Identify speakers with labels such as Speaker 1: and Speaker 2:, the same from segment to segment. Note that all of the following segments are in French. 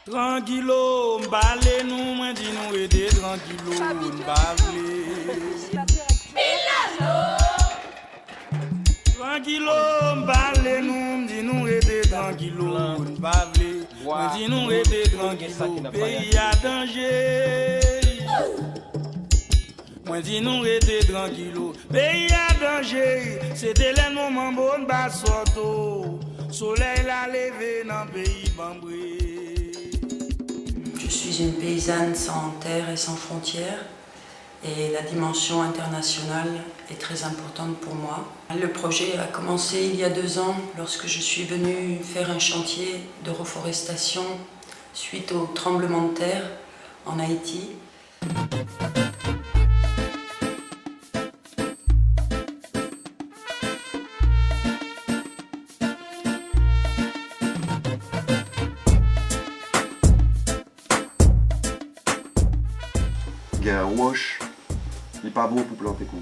Speaker 1: Tranquilo, m'bale nous, moi dis nous aider tranquilo, m'bale. Tranquilo, m'bale nous, dis nous aider tranquilo, m'bale. Moi dis nous aider tranquilo, pays à danger. Moi dis nous aider tranquilo, pays à danger. C'était le moment bon bas sorto, soleil la levé dans pays bambré.
Speaker 2: Je suis une paysanne sans terre et sans frontières et la dimension internationale est très importante pour moi. Le projet a commencé il y a 2 ans lorsque je suis venue faire un chantier de reforestation suite au tremblement de terre en Haïti.
Speaker 3: Il y a un wash, il n'est pas bon pour planter couille.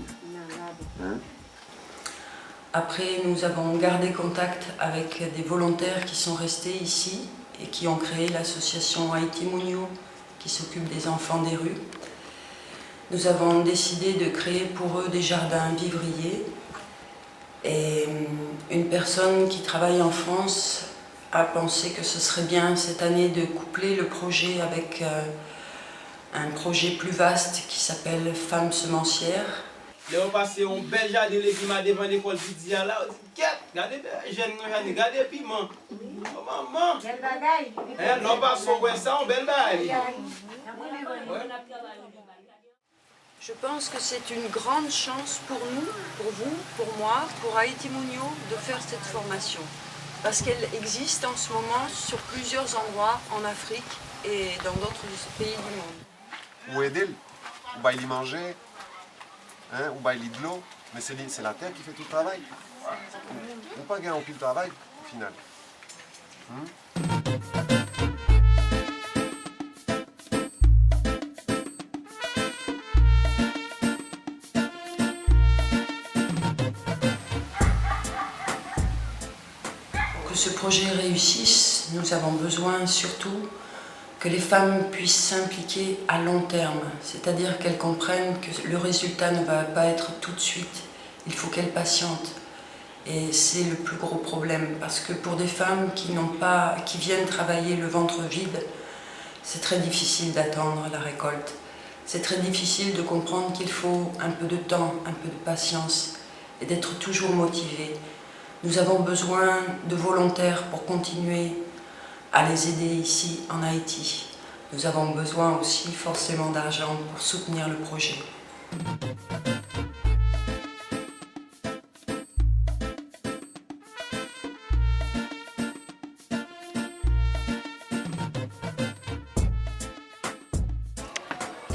Speaker 3: Hein?
Speaker 2: Après, nous avons gardé contact avec des volontaires qui sont restés ici et qui ont créé l'association Haïti Mounio qui s'occupe des enfants des rues. Nous avons décidé de créer pour eux des jardins vivriers et une personne qui travaille en France a pensé que ce serait bien cette année de coupler le projet avec un projet plus vaste qui s'appelle Femmes semencières.
Speaker 4: Là, on passe un bel jardin qui m'a devant l'école qui là, regardez, jeune, regardez, piment. Oh maman! Belle bagaille! Non, pas ça, on belle bagaille.
Speaker 2: Je pense que c'est une grande chance pour nous, pour vous, pour moi, pour Haïti Mounio de faire cette formation. Parce qu'elle existe en ce moment sur plusieurs endroits en Afrique et dans d'autres pays du monde.
Speaker 3: Ou aider, ou bah il y manger, hein, ou bah il y de l'eau, mais c'est la terre qui fait tout le travail. On ne pas gagner au pile travail au final.
Speaker 2: Pour que ce projet réussisse, nous avons besoin surtout que les femmes puissent s'impliquer à long terme, c'est-à-dire qu'elles comprennent que le résultat ne va pas être tout de suite, il faut qu'elles patientent. Et c'est le plus gros problème, parce que pour des femmes qui viennent travailler le ventre vide, c'est très difficile d'attendre la récolte. C'est très difficile de comprendre qu'il faut un peu de temps, un peu de patience, et d'être toujours motivé. Nous avons besoin de volontaires pour continuer à les aider ici en Haïti. Nous avons besoin aussi forcément d'argent pour soutenir le projet.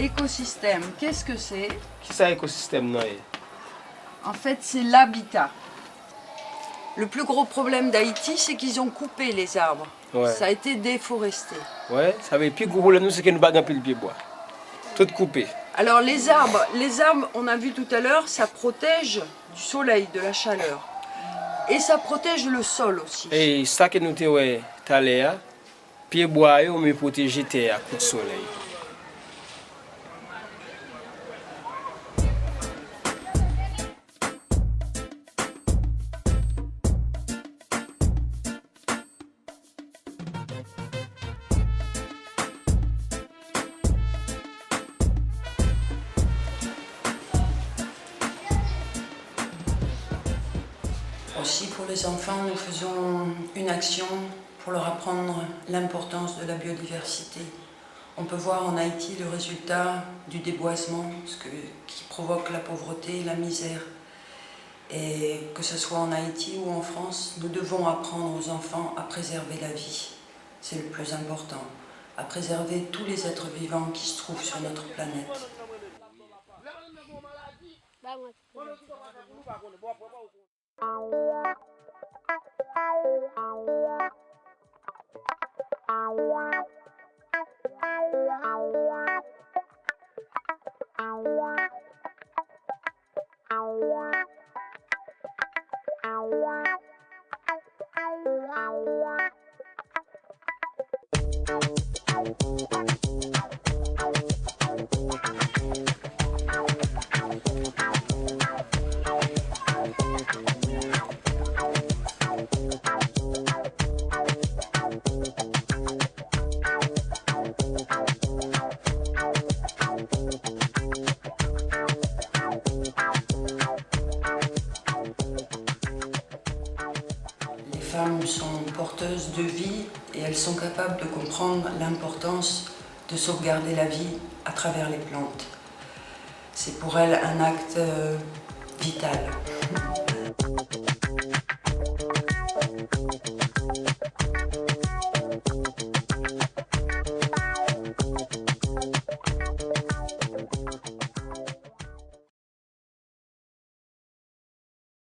Speaker 2: Écosystème, qu'est-ce que c'est?
Speaker 4: Qui ça écosystème non?
Speaker 2: En fait, c'est l'habitat. Le plus gros problème d'Haïti, c'est qu'ils ont coupé les arbres.
Speaker 4: Ouais.
Speaker 2: Ça a été déforesté.
Speaker 4: Ouais, ça veut plus gros problème nous c'est que nous pas plus le pied bois. Tout coupé.
Speaker 2: Alors les arbres, on a vu tout à l'heure, ça protège du soleil, de la chaleur. Et ça protège le sol aussi.
Speaker 4: Et ça que nous te ouais, talé pied bois on me protéger terre à coup de soleil.
Speaker 2: Aussi pour les enfants, nous faisons une action pour leur apprendre l'importance de la biodiversité. On peut voir en Haïti le résultat du déboisement, qui provoque la pauvreté et la misère. Et que ce soit en Haïti ou en France, nous devons apprendre aux enfants à préserver la vie. C'est le plus important, à préserver tous les êtres vivants qui se trouvent sur notre planète. femmes sont porteuses de vie et elles sont capables de comprendre l'importance de sauvegarder la vie à travers les plantes. C'est pour elles un acte vital.